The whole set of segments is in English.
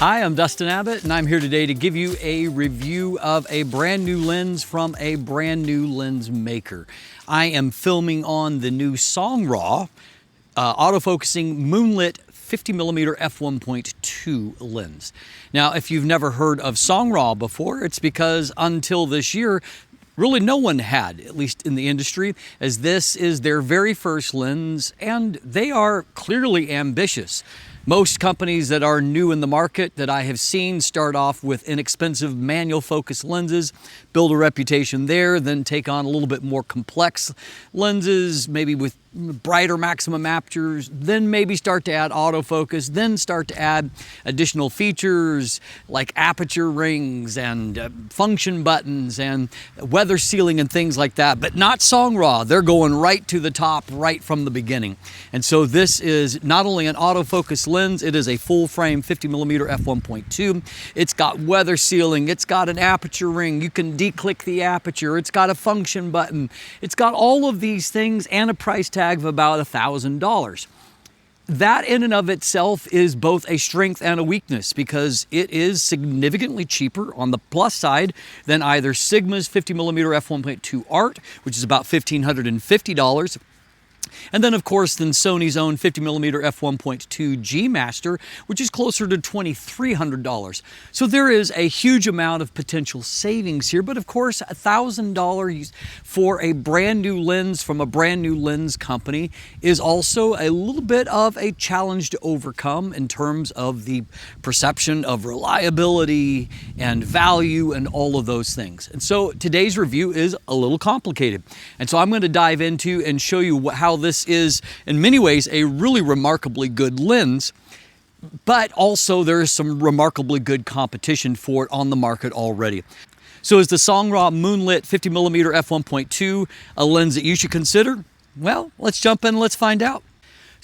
Hi, I'm Dustin Abbott, and I'm here today to give you a review of a brand new lens from a brand new lens maker. I am filming on the new SongRaw autofocusing Moonlit 50mm F1.2 lens. Now, if you've never heard of SongRaw before, it's because until this year, really no one had, at least in the industry, as this is their very first lens, and they are clearly ambitious. Most companies that are new in the market that I have seen start off with inexpensive manual focus lenses, build a reputation there, then take on a little bit more complex lenses, maybe with brighter maximum apertures, then maybe start to add autofocus, then start to add additional features like aperture rings and function buttons and weather sealing and things like that, but not SongRaw. They're going right to the top right from the beginning. And so this is not only an autofocus lens, it is a full frame 50mm f1.2. It's got weather sealing, it's got an aperture ring, you can declick the aperture, it's got a function button, it's got all of these things and a price tag of about $1,000. That in and of itself is both a strength and a weakness because it is significantly cheaper on the plus side than either Sigma's 50mm f1.2 Art, which is about $1,550, and then, of course, Sony's own 50mm f1.2 G Master, which is closer to $2,300. So there is a huge amount of potential savings here, but of course, $1,000 for a brand new lens from a brand new lens company is also a little bit of a challenge to overcome in terms of the perception of reliability and value and all of those things. And so today's review is a little complicated. And so I'm going to dive into and show you how this is, in many ways, a really remarkably good lens, but also there is some remarkably good competition for it on the market already. So is the SongRaw Moonlit 50mm f1.2 a lens that you should consider? Well, let's jump in and let's find out.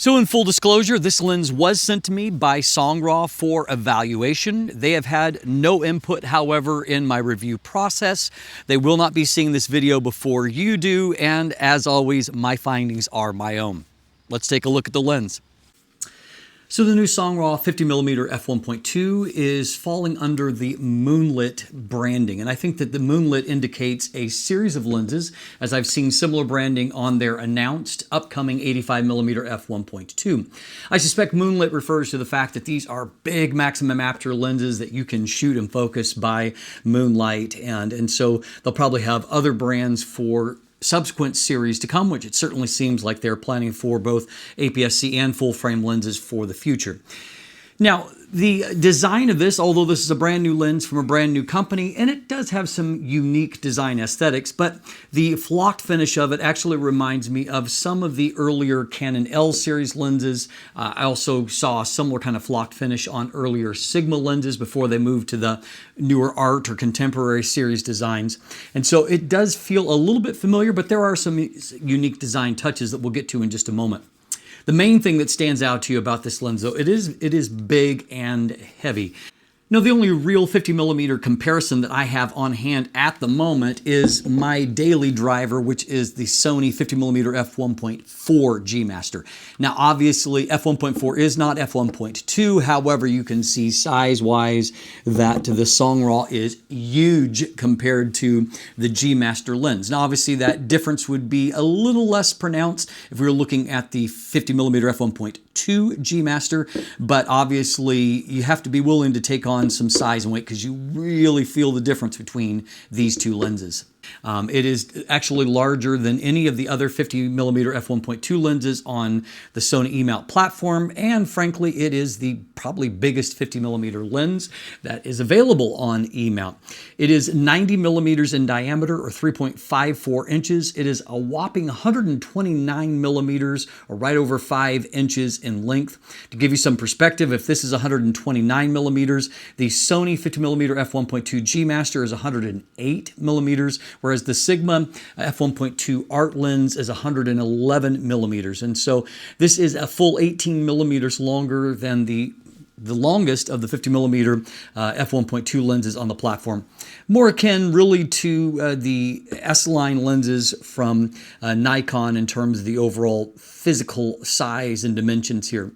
So in full disclosure, this lens was sent to me by SongRaw for evaluation. They have had no input, however, in my review process. They will not be seeing this video before you do, and as always, my findings are my own. Let's take a look at the lens. So the new SongRaw 50mm f1.2 is falling under the Moonlit branding. And I think that the Moonlit indicates a series of lenses, as I've seen similar branding on their announced upcoming 85mm f1.2. I suspect Moonlit refers to the fact that these are big maximum aperture lenses that you can shoot and focus by moonlight. And so they'll probably have other brands for subsequent series to come, which it certainly seems like they're planning for both APS-C and full-frame lenses for the future. Now, the design of this, although this is a brand new lens from a brand new company, and it does have some unique design aesthetics, but the flocked finish of it actually reminds me of some of the earlier Canon L series lenses. I also saw a similar kind of flocked finish on earlier Sigma lenses before they moved to the newer Art or Contemporary series designs. And so it does feel a little bit familiar, but there are some unique design touches that we'll get to in just a moment. The main thing that stands out to you about this lens, though, it is big and heavy. Now, the only real 50mm comparison that I have on hand at the moment is my daily driver, which is the Sony 50mm f1.4 G Master. Now, obviously, f1.4 is not f1.2. However, you can see size-wise that the SongRaw is huge compared to the G Master lens. Now, obviously, that difference would be a little less pronounced if we were looking at the 50mm f1.2 G Master, but obviously, you have to be willing to take on some size and weight because you really feel the difference between these two lenses. It is actually larger than any of the other 50mm f1.2 lenses on the Sony E-mount platform, and frankly, it is the probably biggest 50mm lens that is available on E-mount. It is 90mm in diameter, or 3.54 inches. It is a whopping 129mm, or right over 5 inches in length. To give you some perspective, if this is 129mm, the Sony 50mm f1.2 G Master is 108mm, whereas the Sigma f1.2 Art lens is 111mm. And so this is a full 18mm longer than the longest of the 50mm f1.2 lenses on the platform. More akin really to the S-line lenses from Nikon in terms of the overall physical size and dimensions here.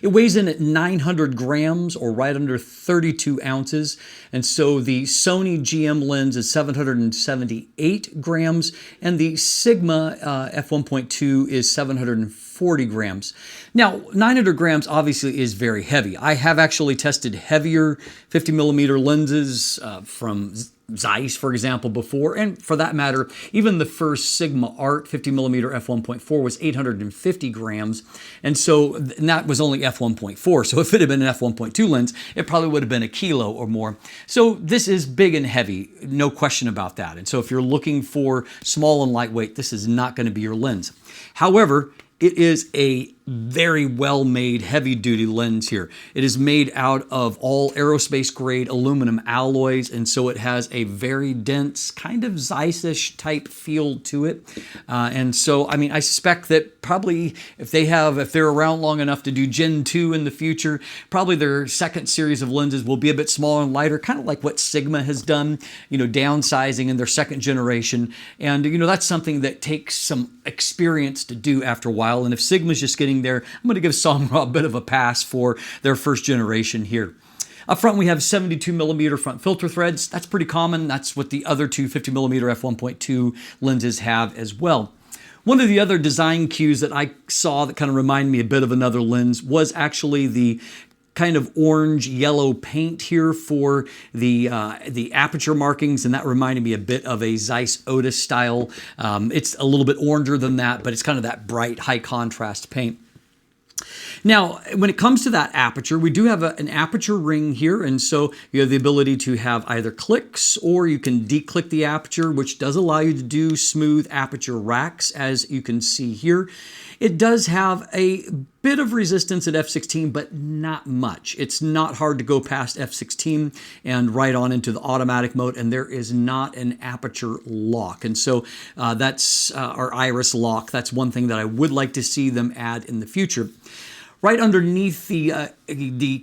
It weighs in at 900 grams or right under 32 ounces. And so the Sony GM lens is 778 grams and the Sigma F1.2 is 740 grams. Now, 900 grams obviously is very heavy. I have actually tested heavier 50mm lenses from Zeiss, for example, before, and for that matter, even the first Sigma Art 50mm f1.4 was 850 grams, and that was only f1.4, so if it had been an f1.2 lens, it probably would have been a kilo or more. So this is big and heavy, no question about that, and so if you're looking for small and lightweight, this is not going to be your lens. However, it is a very well-made heavy-duty lens here. It is made out of all aerospace-grade aluminum alloys, and so it has a very dense, kind of Zeiss-ish type feel to it. And so, I mean, I suspect that probably if they're around long enough to do Gen 2 in the future, probably their second series of lenses will be a bit smaller and lighter, kind of like what Sigma has done, downsizing in their second generation. And, that's something that takes some experience to do after a while. And if Sigma's just getting there, I'm going to give SongRaw a bit of a pass for their first generation here. Up front, we have 72mm front filter threads. That's pretty common. That's what the other two 50mm f1.2 lenses have as well. One of the other design cues that I saw that kind of reminded me a bit of another lens was actually the kind of orange-yellow paint here for the aperture markings, and that reminded me a bit of a Zeiss Otis style. It's a little bit oranger than that, but it's kind of that bright, high-contrast paint. Now, when it comes to that aperture, we do have an aperture ring here, and so you have the ability to have either clicks or you can declick the aperture, which does allow you to do smooth aperture racks, as you can see here. It does have a bit of resistance at f16, but not much. It's not hard to go past f16 and right on into the automatic mode, and there is not an aperture lock. And so that's our iris lock. That's one thing that I would like to see them add in the future. Right underneath the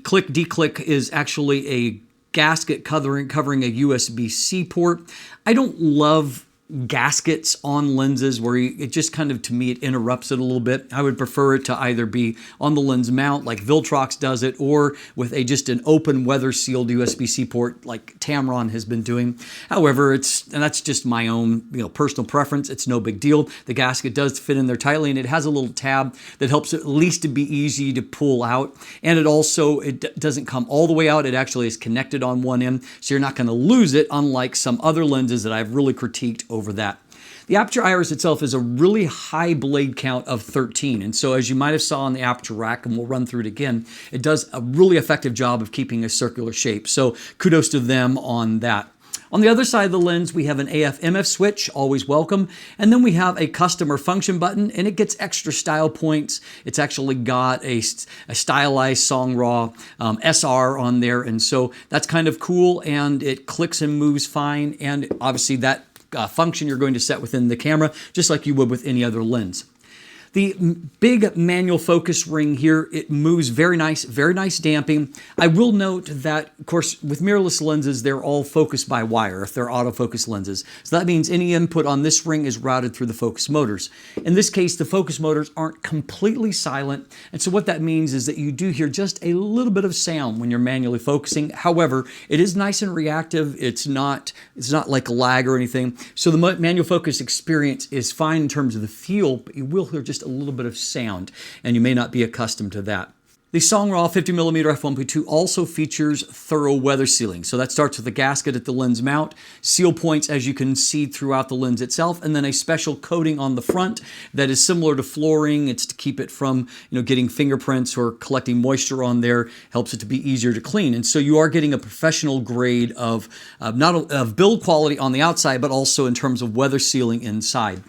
click declick is actually a gasket covering a USB-C port. I don't love gaskets on lenses where it just kind of, to me, it interrupts it a little bit. I would prefer it to either be on the lens mount like Viltrox does it, or with just an open weather sealed USB-C port like Tamron has been doing. However, and that's just my own personal preference. It's no big deal. The gasket does fit in there tightly, and it has a little tab that helps it at least to be easy to pull out. And it doesn't come all the way out. It actually is connected on one end, so you're not going to lose it, unlike some other lenses that I've really critiqued over that. The aperture iris itself is a really high blade count of 13, and so as you might have saw on the aperture rack, and we'll run through it again, it does a really effective job of keeping a circular shape, so kudos to them on that. On the other side of the lens, we have an AF/MF switch, always welcome, and then we have a customer function button, and it gets extra style points. It's actually got a stylized SongRaw SR on there, and so that's kind of cool, and it clicks and moves fine, and obviously that function you're going to set within the camera, just like you would with any other lens. The big manual focus ring here, it moves very nice damping. I will note that, of course, with mirrorless lenses, they're all focused by wire if they're autofocus lenses. So that means any input on this ring is routed through the focus motors. In this case, the focus motors aren't completely silent, and so what that means is that you do hear just a little bit of sound when you're manually focusing. However, it is nice and reactive. It's not like lag or anything. So the manual focus experience is fine in terms of the feel, but you will hear just a little bit of sound, and you may not be accustomed to that. The SongRaw 50mm f1.2 also features thorough weather sealing. So that starts with the gasket at the lens mount, seal points as you can see throughout the lens itself, and then a special coating on the front that is similar to flooring. It's to keep it from getting fingerprints or collecting moisture on there, helps it to be easier to clean. And so you are getting a professional grade of build quality on the outside, but also in terms of weather sealing inside.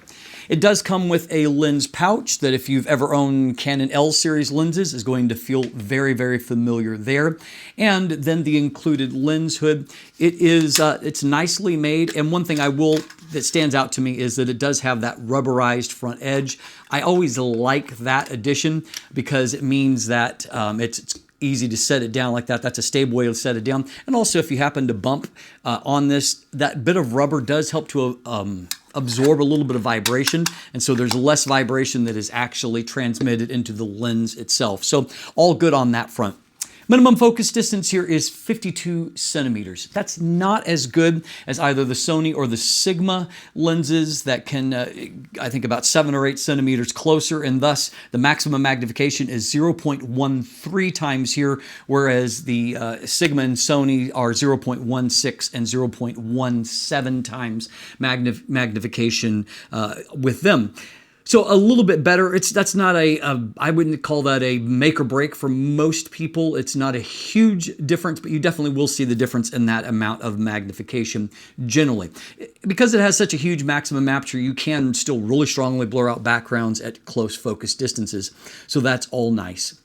It does come with a lens pouch that, if you've ever owned Canon L series lenses, is going to feel very, very familiar there. And then the included lens hood. It's nicely made, and one thing that stands out to me is that it does have that rubberized front edge. I always like that addition because it means that it's easy to set it down like that. That's a stable way to set it down. And also, if you happen to bump on this, that bit of rubber does help to absorb a little bit of vibration, and so there's less vibration that is actually transmitted into the lens itself. So all good on that front. Minimum focus distance here is 52 centimeters. That's not as good as either the Sony or the Sigma lenses that can, I think, about 7 or 8 centimeters closer, and thus the maximum magnification is 0.13 times here, whereas the Sigma and Sony are 0.16 and 0.17 times magnification with them. So a little bit better. That's not I wouldn't call that a make or break for most people. It's not a huge difference, but you definitely will see the difference in that amount of magnification generally. Because it has such a huge maximum aperture, you can still really strongly blur out backgrounds at close focus distances. So that's all nice.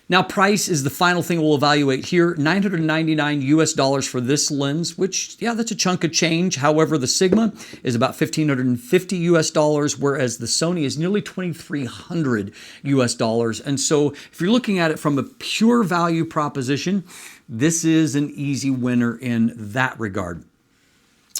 Now, price is the final thing we'll evaluate here. $999 US for this lens, which, yeah, that's a chunk of change. However, the Sigma is about $1,550 US, whereas the Sony is nearly $2,300 US. And so if you're looking at it from a pure value proposition, this is an easy winner in that regard.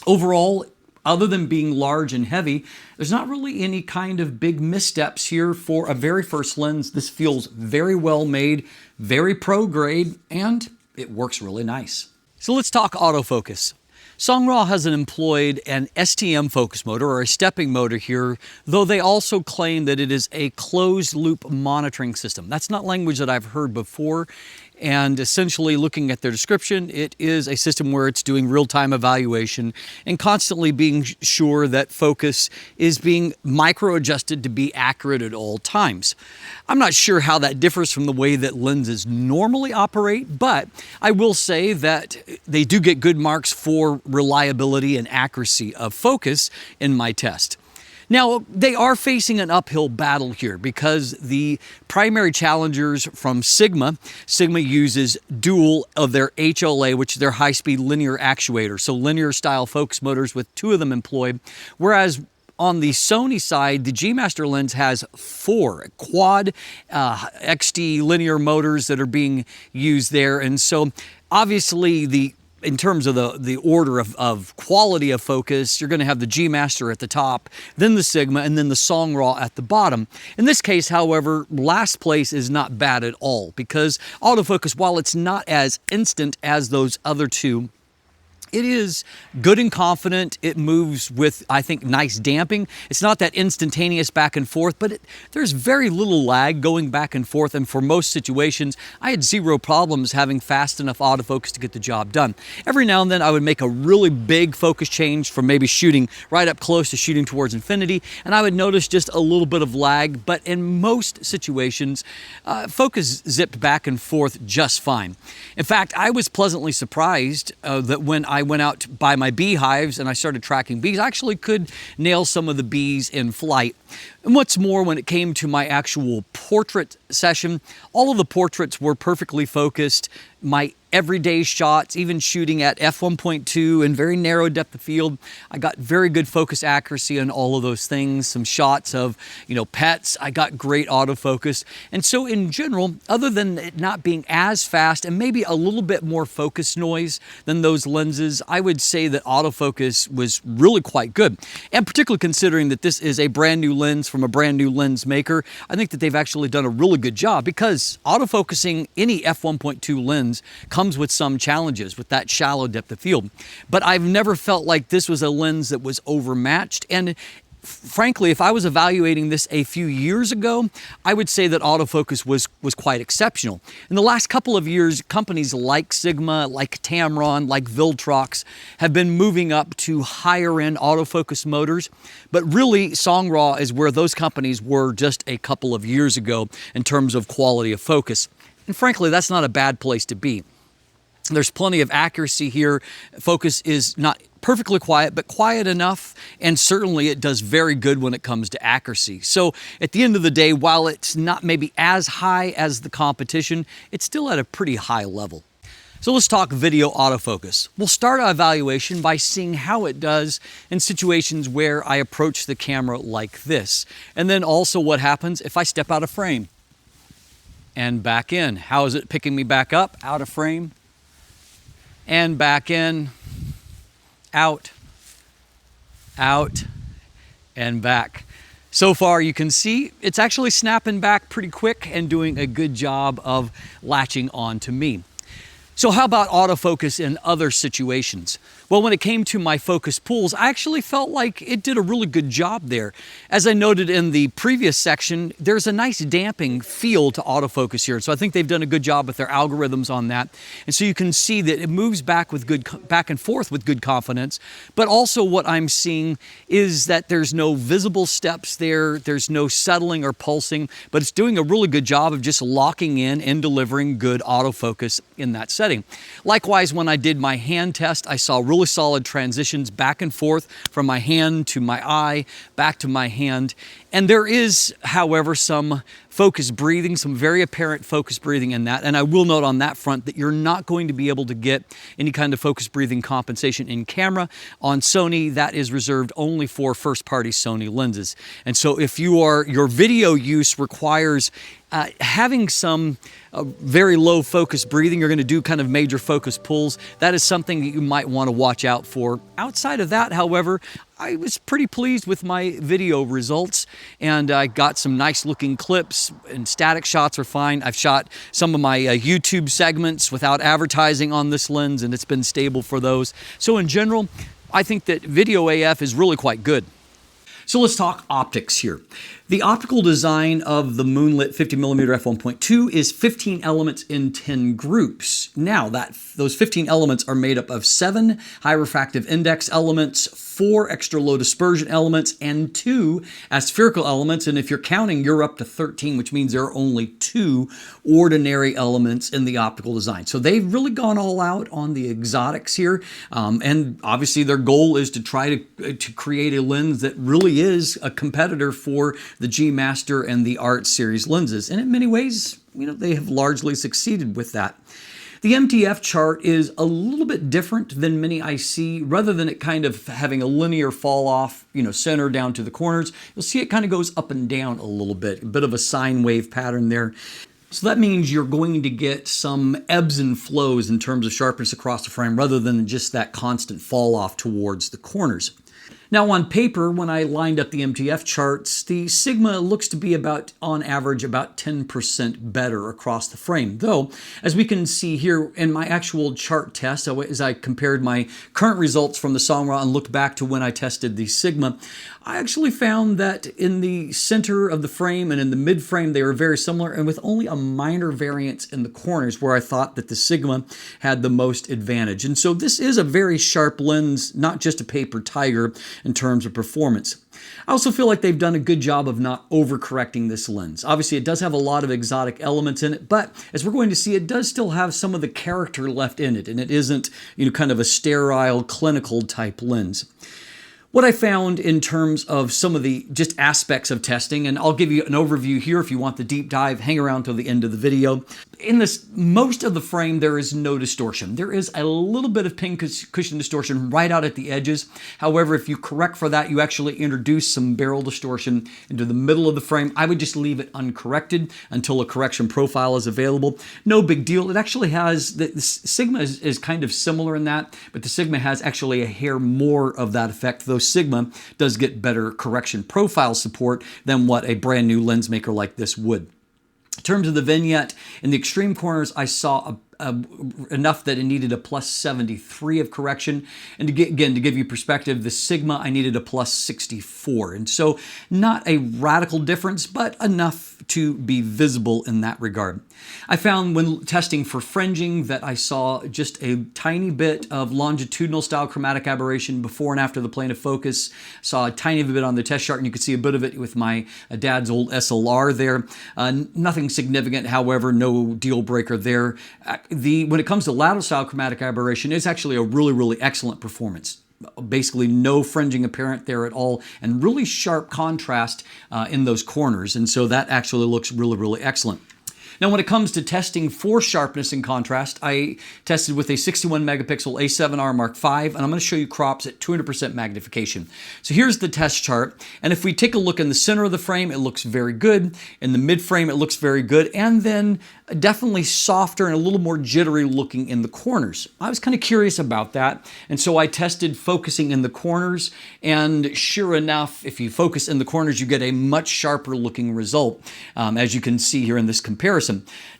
Overall, other than being large and heavy, there's not really any kind of big missteps here for a very first lens. This feels very well made, very pro grade, and it works really nice. So let's talk autofocus. SongRaw has employed an STM focus motor, or a stepping motor here, though they also claim that it is a closed loop monitoring system. That's not language that I've heard before. And essentially, looking at their description, it is a system where it's doing real-time evaluation and constantly being sure that focus is being micro-adjusted to be accurate at all times. I'm not sure how that differs from the way that lenses normally operate, but I will say that they do get good marks for reliability and accuracy of focus in my test. Now, they are facing an uphill battle here because the primary challengers from Sigma uses dual of their HLA, which is their high-speed linear actuator, so linear style focus motors with 2 of them employed, whereas on the Sony side, the G Master lens has 4 quad XD linear motors that are being used there, and so obviously in terms of the order of quality of focus, you're going to have the G Master at the top, then the Sigma, and then the SongRaw at the bottom. In this case, however, last place is not bad at all because autofocus, while it's not as instant as those other 2, it is good and confident. It moves with, I think, nice damping. It's not that instantaneous back and forth, but there's very little lag going back and forth. And for most situations, I had 0 problems having fast enough autofocus to get the job done. Every now and then, I would make a really big focus change from maybe shooting right up close to shooting towards infinity, and I would notice just a little bit of lag. But in most situations, focus zipped back and forth just fine. In fact, I was pleasantly surprised that when I went out by my beehives and I started tracking bees, I actually could nail some of the bees in flight. And what's more, when it came to my actual portrait session, all of the portraits were perfectly focused. My everyday shots, even shooting at f1.2 and very narrow depth of field, I got very good focus accuracy on all of those things. Some shots of, pets, I got great autofocus. And so in general, other than it not being as fast and maybe a little bit more focus noise than those lenses, I would say that autofocus was really quite good. And particularly considering that this is a brand new lens from a brand new lens maker, I think that they've actually done a really good job because autofocusing any f1.2 lens comes with some challenges with that shallow depth of field. But I've never felt like this was a lens that was overmatched. And frankly, if I was evaluating this a few years ago, I would say that autofocus was quite exceptional. In the last couple of years, companies like Sigma, like Tamron, like Viltrox have been moving up to higher end autofocus motors. But really, SongRaw is where those companies were just a couple of years ago in terms of quality of focus. And frankly, that's not a bad place to be. There's plenty of accuracy here. Focus is not perfectly quiet, but quiet enough, and certainly it does very good when it comes to accuracy. So at the end of the day, while it's not maybe as high as the competition, it's still at a pretty high level. So let's talk video autofocus. We'll start our evaluation by seeing how it does in situations where I approach the camera like this, and then also what happens if I step out of frame and back in. How is it picking me back up, out of frame, and back in, out, out, And back. So far you can see it's actually snapping back pretty quick and doing a good job of latching on to me. So how about autofocus in other situations? Well, when it came to my focus pulls, I actually felt like it did a really good job there. As I noted in the previous section, there's a nice damping feel to autofocus here. So I think they've done a good job with their algorithms on that. And so you can see that it moves back and forth with good confidence. But also what I'm seeing is that there's no visible steps there. There's no settling or pulsing, but it's doing a really good job of just locking in and delivering good autofocus in that setting. Likewise, when I did my hand test, I saw really solid transitions back and forth from my hand to my eye, back to my hand. And there is, however, some focus breathing, some very apparent focus breathing in that. And I will note on that front that you're not going to be able to get any kind of focus breathing compensation in camera. On Sony, that is reserved only for first-party Sony lenses. And so if your video use requires having some very low focus breathing, you're going to do kind of major focus pulls, that is something that you might want to watch out for. Outside of that, however, I was pretty pleased with my video results, and I got some nice looking clips, and static shots are fine. I've shot some of my YouTube segments without advertising on this lens, and it's been stable for those. So in general, I think that video AF is really quite good. So let's talk optics here. The optical design of the Moonlit 50mm F1.2 is 15 elements in 10 groups. Now, those 15 elements are made up of 7 high refractive index elements, 4 extra low dispersion elements, and 2 aspherical elements. And if you're counting, you're up to 13, which means there are only 2 ordinary elements in the optical design. So they've really gone all out on the exotics here. And obviously their goal is to try to create a lens that really is a competitor for the G Master and the Art series lenses. And in many ways, they have largely succeeded with that. The MTF chart is a little bit different than many I see. Rather than it kind of having a linear fall off, center down to the corners, you'll see it kind of goes up and down a little bit, a bit of a sine wave pattern there. So that means you're going to get some ebbs and flows in terms of sharpness across the frame rather than just that constant fall off towards the corners. Now on paper, when I lined up the MTF charts, the sigma looks to be on average, about 10% better across the frame. Though, as we can see here in my actual chart test, as I compared my current results from the SongRaw and looked back to when I tested the sigma, I actually found that in the center of the frame and in the mid frame, they were very similar, and with only a minor variance in the corners where I thought that the sigma had the most advantage. And so this is a very sharp lens, not just a paper tiger in terms of performance. I also feel like they've done a good job of not overcorrecting this lens. Obviously, it does have a lot of exotic elements in it, but as we're going to see, it does still have some of the character left in it, and it isn't, kind of a sterile, clinical type lens. What I found in terms of some of the just aspects of testing, and I'll give you an overview here if you want the deep dive, hang around till the end of the video. In most of the frame, there is no distortion. There is a little bit of pin cushion distortion right out at the edges. However, if you correct for that, you actually introduce some barrel distortion into the middle of the frame. I would just leave it uncorrected until a correction profile is available. No big deal. It actually has, the Sigma is kind of similar in that, but the Sigma has actually a hair more of that effect, though Sigma does get better correction profile support than what a brand new lens maker like this would. In terms of the vignette, in the extreme corners, I saw enough that it needed a plus 73 of correction. And to give you perspective, the Sigma, I needed a plus 64. And so not a radical difference, but enough to be visible in that regard. I found when testing for fringing that I saw just a tiny bit of longitudinal style chromatic aberration before and after the plane of focus. Saw a tiny bit on the test chart, and you could see a bit of it with my dad's old SLR there. Nothing significant, however, no deal breaker there. When it comes to lateral style chromatic aberration, it's actually a really, really excellent performance. Basically no fringing apparent there at all, and really sharp contrast in those corners. And so that actually looks really, really excellent. Now, when it comes to testing for sharpness and contrast, I tested with a 61 megapixel A7R Mark V, and I'm going to show you crops at 200% magnification. So here's the test chart, and if we take a look in the center of the frame, it looks very good. In the mid frame, it looks very good, and then definitely softer and a little more jittery looking in the corners. I was kind of curious about that, and so I tested focusing in the corners, and sure enough, if you focus in the corners, you get a much sharper looking result, as you can see here in this comparison.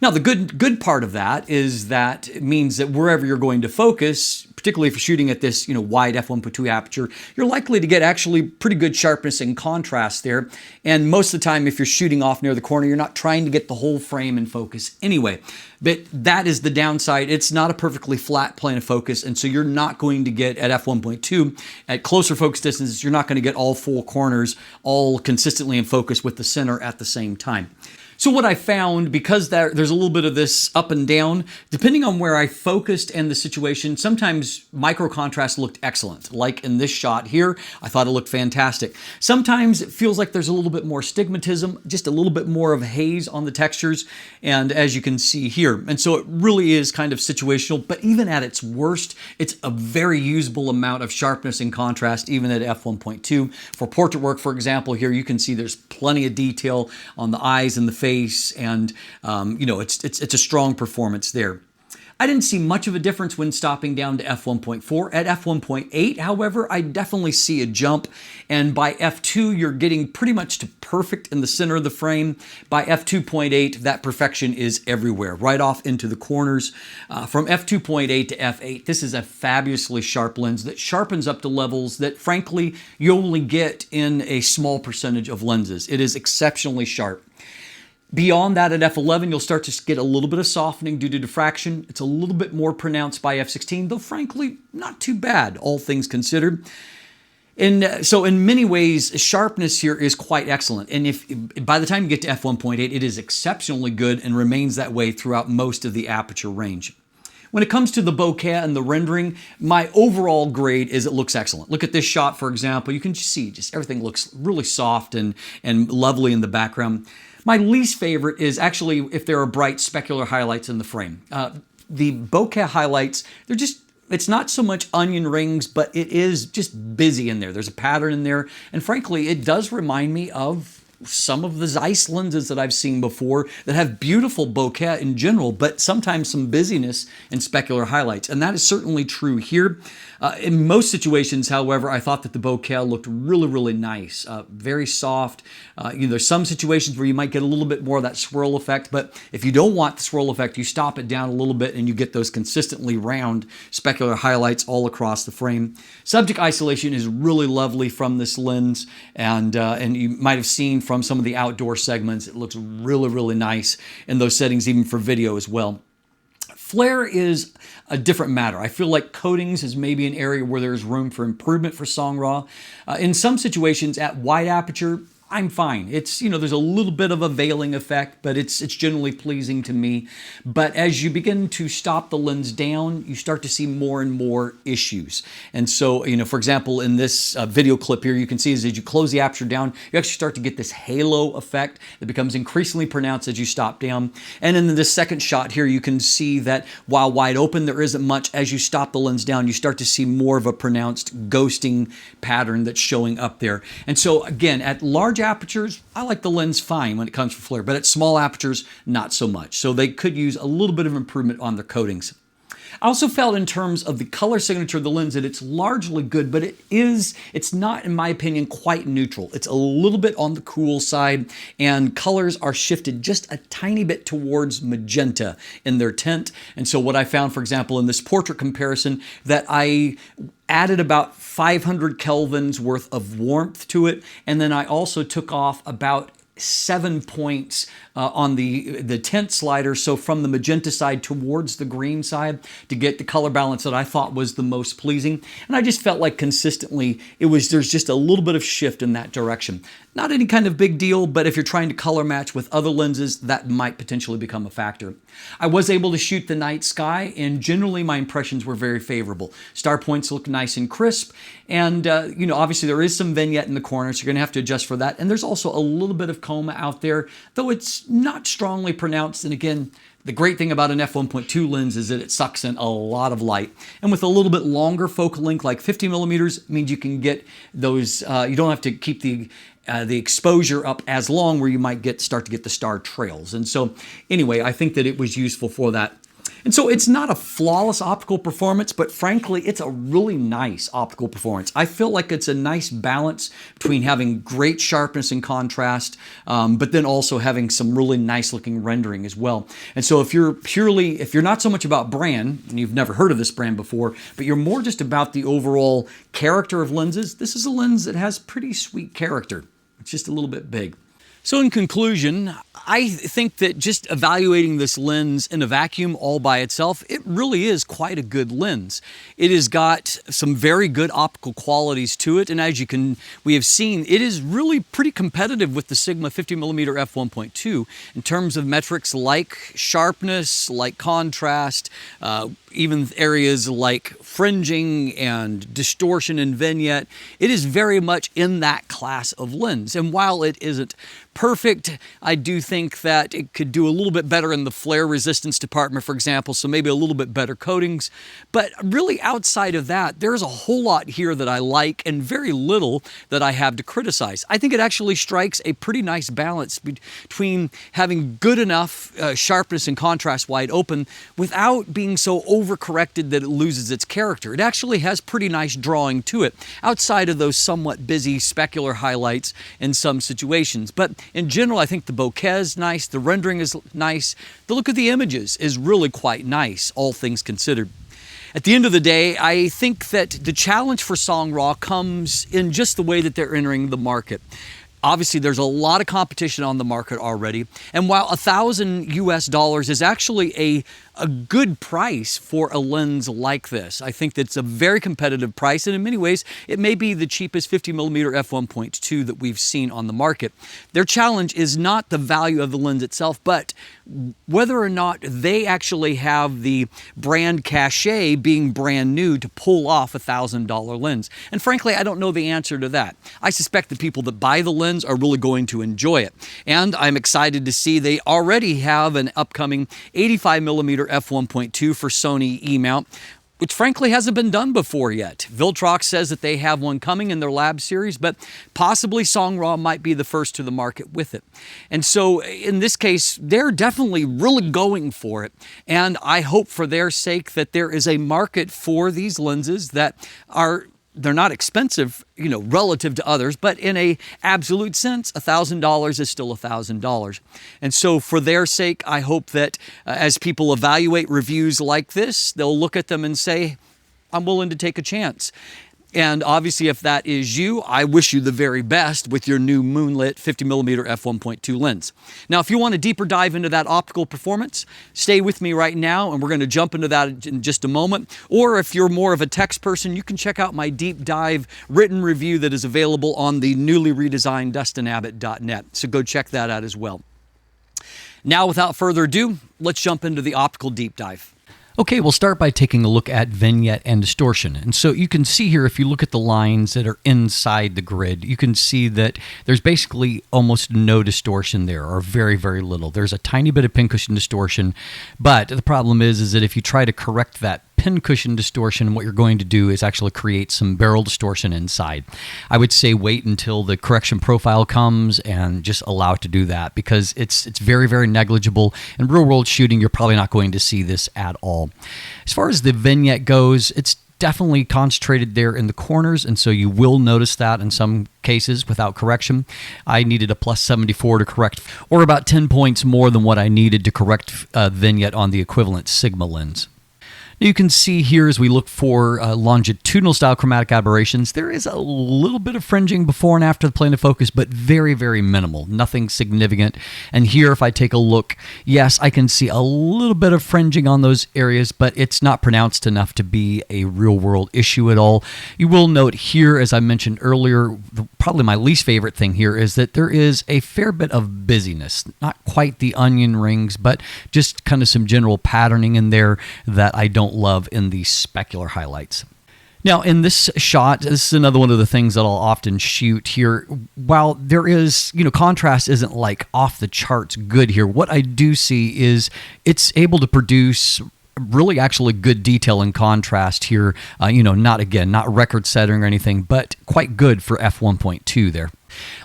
Now, the good part of that is that it means that wherever you're going to focus, particularly if you're shooting at this wide f1.2 aperture, you're likely to get actually pretty good sharpness and contrast there. And most of the time, if you're shooting off near the corner, you're not trying to get the whole frame in focus anyway. But that is the downside. It's not a perfectly flat plane of focus, and so you're not going to get at f1.2, at closer focus distances, you're not going to get all four corners all consistently in focus with the center at the same time. So what I found, because there's a little bit of this up and down, depending on where I focused and the situation, sometimes micro contrast looked excellent. Like in this shot here, I thought it looked fantastic. Sometimes it feels like there's a little bit more stigmatism, just a little bit more of haze on the textures, and as you can see here. And so it really is kind of situational, but even at its worst, it's a very usable amount of sharpness and contrast, even at f1.2. For portrait work, for example, here you can see there's plenty of detail on the eyes and the face, and it's a strong performance there. I didn't see much of a difference when stopping down to f1.4. At f1.8, however, I definitely see a jump, and by f2, you're getting pretty much to perfect in the center of the frame. By f2.8, that perfection is everywhere, right off into the corners. From f2.8 to f8, this is a fabulously sharp lens that sharpens up to levels that, frankly, you only get in a small percentage of lenses. It is exceptionally sharp. Beyond that, at f11, you'll start to get a little bit of softening due to diffraction. It's a little bit more pronounced by f16, though frankly, not too bad, all things considered. And so in many ways, sharpness here is quite excellent. And if by the time you get to f1.8, it is exceptionally good and remains that way throughout most of the aperture range. When it comes to the bokeh and the rendering, my overall grade is it looks excellent. Look at this shot, for example. You can just see everything looks really soft and lovely in the background. My least favorite is actually if there are bright specular highlights in the frame. The bokeh highlights, it's not so much onion rings, but it is just busy in there. There's a pattern in there, and frankly, it does remind me of some of the Zeiss lenses that I've seen before that have beautiful bokeh in general, but sometimes some busyness and specular highlights. And that is certainly true here. In most situations, however, I thought that the bokeh looked really, really nice, very soft. There's some situations where you might get a little bit more of that swirl effect, but if you don't want the swirl effect, you stop it down a little bit and you get those consistently round specular highlights all across the frame. Subject isolation is really lovely from this lens, and you might have seen from some of the outdoor segments, it looks really, really nice in those settings, even for video as well. Flare is a different matter. I feel like coatings is maybe an area where there's room for improvement for SongRaw. In some situations at wide aperture, I'm fine. It's, there's a little bit of a veiling effect, but it's generally pleasing to me. But as you begin to stop the lens down, you start to see more and more issues. And so, for example, in this video clip here, you can see as you close the aperture down, you actually start to get this halo effect that becomes increasingly pronounced as you stop down. And in this second shot here, you can see that while wide open, there isn't much. As you stop the lens down, you start to see more of a pronounced ghosting pattern that's showing up there. And so again, at large apertures, I like the lens fine when it comes to flare, but at small apertures, not so much. So they could use a little bit of improvement on their coatings. I also felt in terms of the color signature of the lens that it's largely good, but it's not, in my opinion, quite neutral. It's a little bit on the cool side, and colors are shifted just a tiny bit towards magenta in their tint. And so what I found, for example, in this portrait comparison, that I added about 500 kelvins worth of warmth to it, and then I also took off about 7 points on the tint slider, so from the magenta side towards the green side, to get the color balance that I thought was the most pleasing. And I just felt like consistently there's just a little bit of shift in that direction. Not any kind of big deal, but if you're trying to color match with other lenses, that might potentially become a factor. I was able to shoot the night sky, and generally my impressions were very favorable. Star points look nice and crisp, and obviously there is some vignette in the corner, so you're going to have to adjust for that. And there's also a little bit of chroma out there, though it's not strongly pronounced. And again, the great thing about an f1.2 lens is that it sucks in a lot of light. And with a little bit longer focal length, like 50 millimeters, means you can get those, you don't have to keep the exposure up as long where you might start to get the star trails. And so anyway, I think that it was useful for that. And so it's not a flawless optical performance, but frankly, it's a really nice optical performance. I feel like it's a nice balance between having great sharpness and contrast, but then also having some really nice looking rendering as well. And so if you're not so much about brand, and you've never heard of this brand before, but you're more just about the overall character of lenses, this is a lens that has pretty sweet character. It's just a little bit big. So in conclusion, I think that just evaluating this lens in a vacuum all by itself, it really is quite a good lens. It has got some very good optical qualities to it, and as we have seen, it is really pretty competitive with the Sigma 50mm f1.2 in terms of metrics like sharpness, like contrast, even areas like fringing and distortion and vignette. It is very much in that class of lens. And while it isn't perfect, I do think that it could do a little bit better in the flare resistance department, for example, so maybe a little bit better coatings. But really outside of that, there's a whole lot here that I like and very little that I have to criticize. I think it actually strikes a pretty nice balance between having good enough sharpness and contrast wide open without being so overcorrected that it loses its character. It actually has pretty nice drawing to it, outside of those somewhat busy specular highlights in some situations. But in general, I think the bokeh is nice, the rendering is nice, the look of the images is really quite nice, all things considered. At the end of the day, I think that the challenge for SongRaw comes in just the way that they're entering the market. Obviously, there's a lot of competition on the market already, and while $1,000 is actually a good price for a lens like this, I think that's a very competitive price, and in many ways, it may be the cheapest 50mm f1.2 that we've seen on the market. Their challenge is not the value of the lens itself, but whether or not they actually have the brand cachet, being brand new, to pull off a $1,000 lens. And frankly, I don't know the answer to that. I suspect the people that buy the lens are really going to enjoy it. And I'm excited to see they already have an upcoming 85mm f1.2 for Sony E-mount, which frankly hasn't been done before yet. Viltrox says that they have one coming in their lab series, but possibly SongRaw might be the first to the market with it. And so in this case, they're definitely really going for it. And I hope for their sake that there is a market for these lenses that they're not expensive, relative to others, but in a absolute sense, $1,000 is still $1,000. And so for their sake, I hope that as people evaluate reviews like this, they'll look at them and say, I'm willing to take a chance. And obviously, if that is you, I wish you the very best with your new Moonlit 50mm f1.2 lens. Now, if you want a deeper dive into that optical performance, stay with me right now, and we're going to jump into that in just a moment. Or if you're more of a text person, you can check out my deep dive written review that is available on the newly redesigned DustinAbbott.net. So go check that out as well. Now, without further ado, let's jump into the optical deep dive. Okay, we'll start by taking a look at vignette and distortion. And so you can see here, if you look at the lines that are inside the grid, you can see that there's basically almost no distortion there, or very, very little. There's a tiny bit of pincushion distortion, but the problem is that if you try to correct that pincushion distortion, what you're going to do is actually create some barrel distortion inside. I would say wait until the correction profile comes and just allow it to do that, because it's very, very negligible. In real world shooting, you're probably not going to see this at all. As far as the vignette goes, it's definitely concentrated there in the corners, and so you will notice that in some cases without correction. I needed a plus 74 to correct, or about 10 points more than what I needed to correct vignette on the equivalent Sigma lens. You can see here, as we look for longitudinal style chromatic aberrations, there is a little bit of fringing before and after the plane of focus, but very, very minimal, nothing significant. And here, if I take a look, yes, I can see a little bit of fringing on those areas, but it's not pronounced enough to be a real world issue at all. You will note here, as I mentioned earlier, probably my least favorite thing here is that there is a fair bit of busyness, not quite the onion rings, but just kind of some general patterning in there that I don't love in the specular highlights. Now, in this shot, this is another one of the things that I'll often shoot here. While there is, contrast isn't like off the charts good here, what I do see is it's able to produce really actually good detail and contrast here. Not record setting or anything, but quite good for f1.2 there.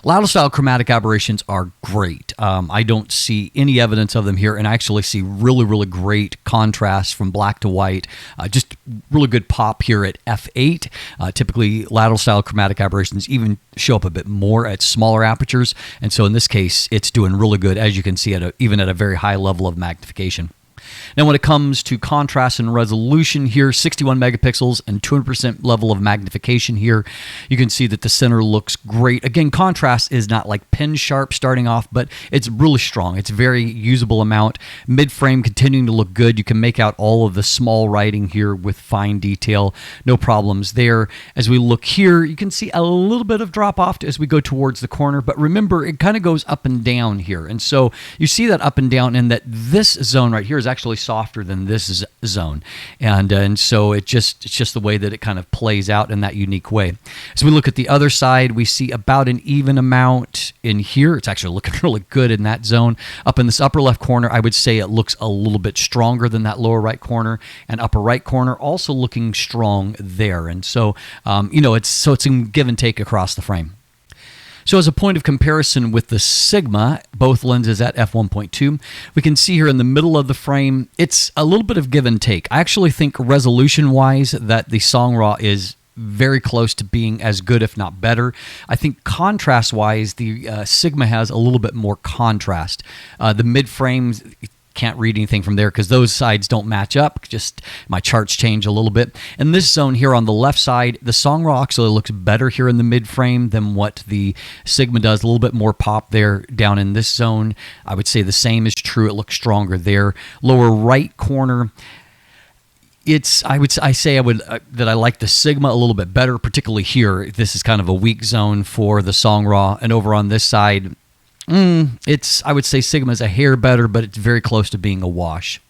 Louder style chromatic aberrations are great. I don't see any evidence of them here, and I actually see really, really great contrast from black to white. Just really good pop here at f8. Typically, lateral style chromatic aberrations even show up a bit more at smaller apertures, and so in this case, it's doing really good, as you can see, even at a very high level of magnification. Now, when it comes to contrast and resolution here, 61 megapixels and 200% level of magnification here, you can see that the center looks great. Again, contrast is not like pin sharp starting off, but it's really strong. It's a very usable amount. Mid-frame continuing to look good. You can make out all of the small writing here with fine detail. No problems there. As we look here, you can see a little bit of drop off as we go towards the corner, but remember, it kind of goes up and down here. And so you see that up and down, and that this zone right here is actually softer than this zone, and so it's just the way that it kind of plays out in that unique way. As we look at the other side, we see about an even amount in here. It's actually looking really good in that zone. Up in this upper left corner, I would say it looks a little bit stronger than that lower right corner, and upper right corner also looking strong there. And so it's a give and take across the frame. So as a point of comparison with the Sigma, both lenses at f1.2, we can see here in the middle of the frame, it's a little bit of give and take. I actually think resolution-wise that the SongRaw is very close to being as good, if not better. I think contrast-wise, the Sigma has a little bit more contrast. The mid-frames, can't read anything from there because those sides don't match up. Just my charts change a little bit. In this zone here on the left side, the SongRaw actually looks better here in the mid frame than what the Sigma does. A little bit more pop there down in this zone. I would say the same is true. It looks stronger there. Lower right corner, I say that I like the Sigma a little bit better, particularly here. This is kind of a weak zone for the SongRaw, and over on this side, I would say Sigma's a hair better, but it's very close to being a wash.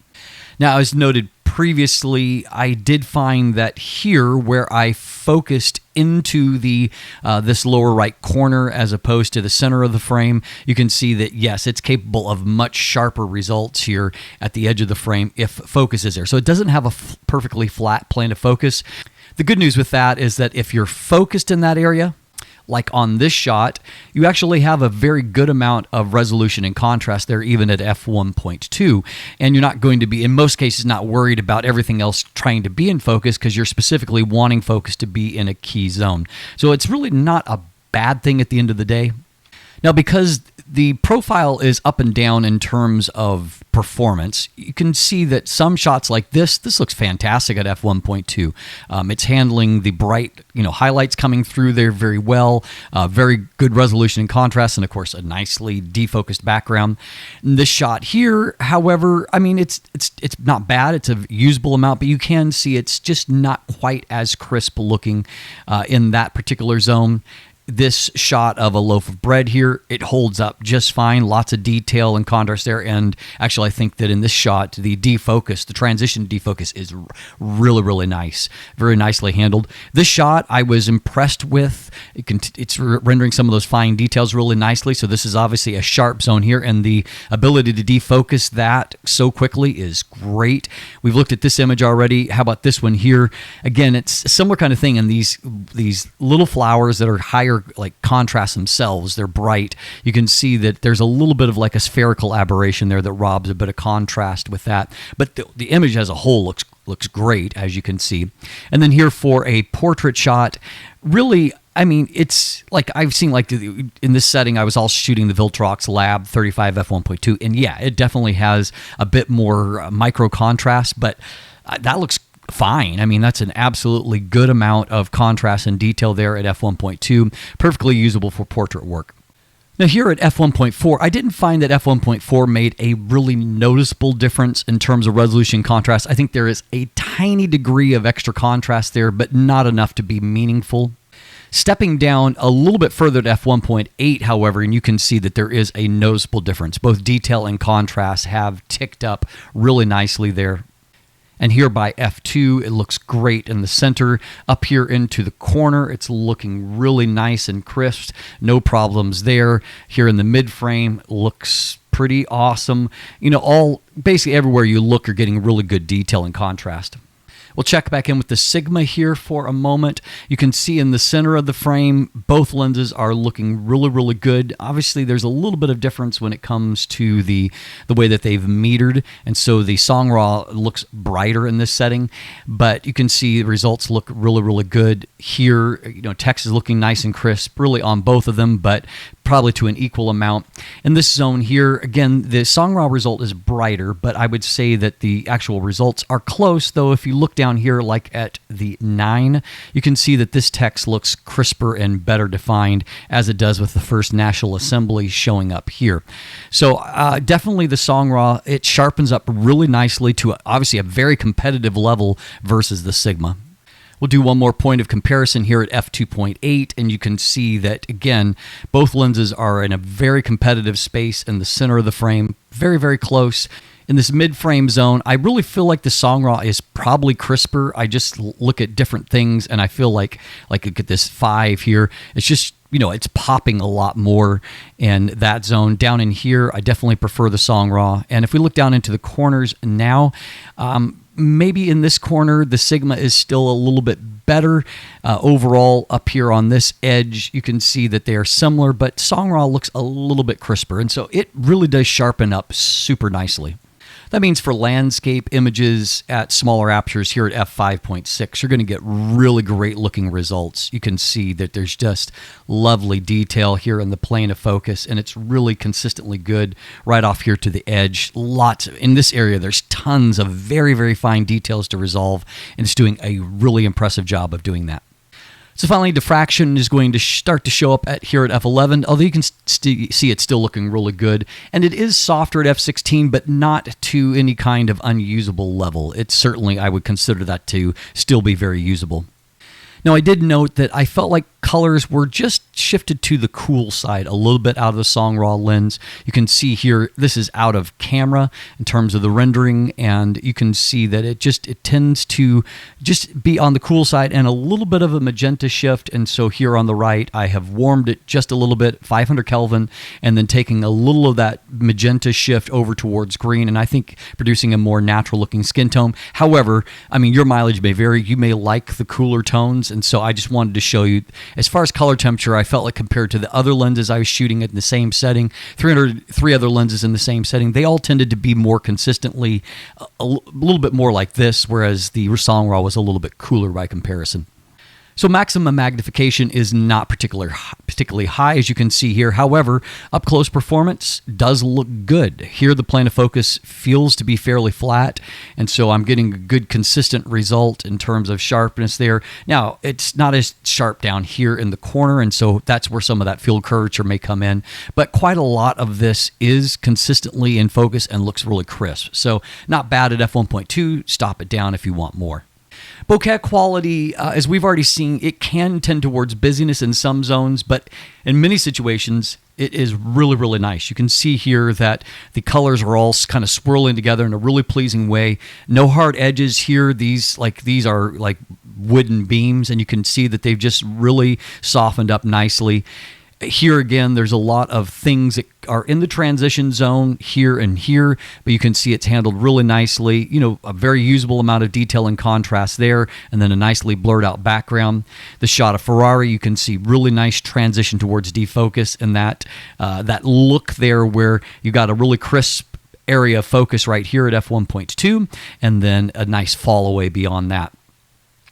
Now, as noted previously, I did find that here, where I focused into this lower right corner as opposed to the center of the frame, you can see that, yes, it's capable of much sharper results here at the edge of the frame if focus is there. So it doesn't have a perfectly flat plane of focus. The good news with that is that if you're focused in that area, like on this shot, you actually have a very good amount of resolution and contrast there, even at f1.2, and you're not going to be, in most cases, not worried about everything else trying to be in focus because you're specifically wanting focus to be in a key zone. So it's really not a bad thing at the end of the day. Now, because the profile is up and down in terms of performance, you can see that some shots like this looks fantastic at f1.2. It's handling the bright, highlights coming through there very well, very good resolution and contrast, and of course a nicely defocused background. And this shot here, however, it's not bad. It's a usable amount, but you can see it's just not quite as crisp looking in that particular zone. This shot of a loaf of bread here, it holds up just fine. Lots of detail and contrast there. And actually, I think that in this shot, the transition defocus is really, really nice. Very nicely handled. This shot, I was impressed with. It's rendering some of those fine details really nicely. So this is obviously a sharp zone here. And the ability to defocus that so quickly is great. We've looked at this image already. How about this one here? Again, it's a similar kind of thing. And these little flowers that are higher like contrast themselves, they're bright. You can see that there's a little bit of like a spherical aberration there that robs a bit of contrast with that. But the image as a whole looks great, as you can see. And then here for a portrait shot, really, it's like I've seen in this setting, I was all shooting the Viltrox Lab 35 f1.2, and yeah, it definitely has a bit more micro contrast, but that looks fine. That's an absolutely good amount of contrast and detail there at f1.2, perfectly usable for portrait work. Now here at f1.4, I didn't find that f1.4 made a really noticeable difference in terms of resolution and contrast. I think there is a tiny degree of extra contrast there, but not enough to be meaningful. Stepping down a little bit further to f1.8, however, and you can see that there is a noticeable difference. Both detail and contrast have ticked up really nicely there. And here by f2, it looks great in the center. Up here into the corner, it's looking really nice and crisp. No problems there. Here in the mid frame, looks pretty awesome. You know, basically everywhere you look, you're getting really good detail and contrast. We'll check back in with the Sigma here for a moment. You can see in the center of the frame, both lenses are looking really, really good. Obviously, there's a little bit of difference when it comes to the way that they've metered, and so the SongRaw looks brighter in this setting, but you can see the results look really, really good. Here, you know, text is looking nice and crisp, really on both of them, but probably to an equal amount. In this zone here, again, the SongRaw result is brighter, but I would say that the actual results are close, though if you look down here like at the 9, you can see that this text looks crisper and better defined as it does with the first National Assembly showing up here. So definitely the SongRaw, it sharpens up really nicely to obviously a very competitive level versus the Sigma. We'll do one more point of comparison here at f2.8, and you can see that, again, both lenses are in a very competitive space in the center of the frame, very, very close. In this mid-frame zone, I really feel like the SongRaw is probably crisper. I just look at different things, and I feel like look at this 5 here. It's just, you know, it's popping a lot more in that zone. Down in here, I definitely prefer the SongRaw. And if we look down into the corners now, maybe in this corner, the Sigma is still a little bit better. Overall, up here on this edge, you can see that they are similar, but SongRaw looks a little bit crisper, and so it really does sharpen up super nicely. That means for landscape images at smaller apertures here at f5.6, you're going to get really great looking results. You can see that there's just lovely detail here in the plane of focus, and it's really consistently good right off here to the edge. In this area, there's tons of very, very fine details to resolve, and it's doing a really impressive job of doing that. So finally, diffraction is going to start to show up here at f11, although you can see it's still looking really good. And it is softer at f16, but not to any kind of unusable level. It's certainly, I would consider that to still be very usable. Now, I did note that I felt like colors were just shifted to the cool side a little bit out of the SongRaw lens. You can see here, this is out of camera in terms of the rendering, and you can see that it tends to just be on the cool side and a little bit of a magenta shift. And so here on the right, I have warmed it just a little bit, 500 Kelvin, and then taking a little of that magenta shift over towards green, and I think producing a more natural looking skin tone. However, I mean, your mileage may vary. You may like the cooler tones, and so I just wanted to show you, as far as color temperature, I felt like compared to the other lenses I was shooting at in the same setting, three other lenses in the same setting, they all tended to be more consistently a little bit more like this, whereas the SongRaw was a little bit cooler by comparison. So maximum magnification is not particularly high, as you can see here. However, up-close performance does look good. Here, the plane of focus feels to be fairly flat, and so I'm getting a good, consistent result in terms of sharpness there. Now, it's not as sharp down here in the corner, and so that's where some of that field curvature may come in. But quite a lot of this is consistently in focus and looks really crisp. So not bad at f1.2. Stop it down if you want more. Bokeh quality, as we've already seen, it can tend towards busyness in some zones, but in many situations, it is really, really nice. You can see here that the colors are all kind of swirling together in a really pleasing way. No hard edges here. These are like wooden beams, and you can see that they've just really softened up nicely. Here again, there's a lot of things that are in the transition zone here and here, but you can see it's handled really nicely. You know, a very usable amount of detail and contrast there, and then a nicely blurred out background. The shot of Ferrari, you can see really nice transition towards defocus, and that look there where you got a really crisp area of focus right here at f1.2, and then a nice fall away beyond that.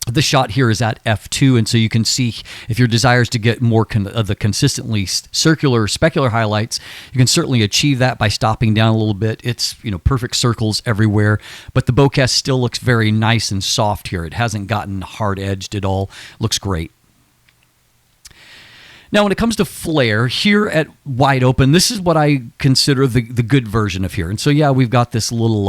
The shot here is at f2, and so you can see if your desire is to get more of the consistently circular, specular highlights, you can certainly achieve that by stopping down a little bit. It's, you know, perfect circles everywhere, but the bokeh still looks very nice and soft here. It hasn't gotten hard-edged at all. Looks great. Now, when it comes to flare, here at wide open, this is what I consider the good version of here. And so, yeah, we've got this little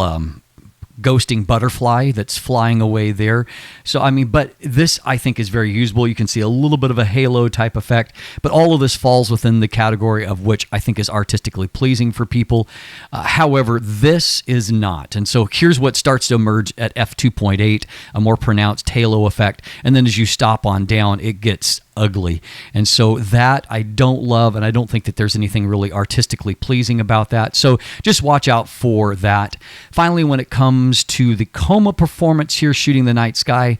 ghosting butterfly that's flying away there. So, I mean, but this I think is very usable. You can see a little bit of a halo type effect, but all of this falls within the category of which I think is artistically pleasing for people. However, this is not. And so here's what starts to emerge at f2.8, a more pronounced halo effect. And then as you stop on down, it gets ugly. And so that I don't love, and I don't think that there's anything really artistically pleasing about that. So just watch out for that. Finally, when it comes to the chroma performance here, shooting the night sky,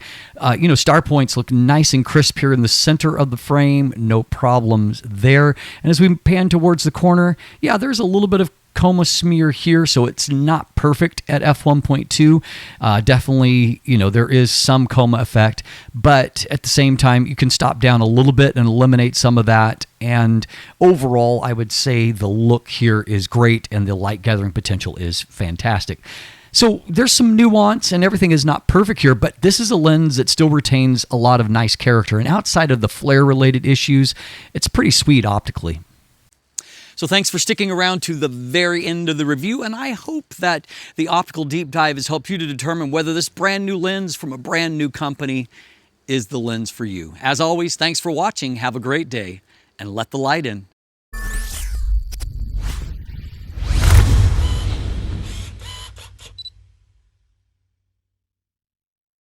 star points look nice and crisp here in the center of the frame. No problems there. And as we pan towards the corner, yeah, there's a little bit of chroma smear here, so it's not perfect at f1.2. Definitely, there is some chroma effect, but at the same time, you can stop down a little bit and eliminate some of that. And overall, I would say the look here is great and the light gathering potential is fantastic. So there's some nuance and everything is not perfect here, but this is a lens that still retains a lot of nice character. And outside of the flare-related issues, it's pretty sweet optically. So thanks for sticking around to the very end of the review, and I hope that the optical deep dive has helped you to determine whether this brand new lens from a brand new company is the lens for you. As always, thanks for watching. Have a great day, and let the light in.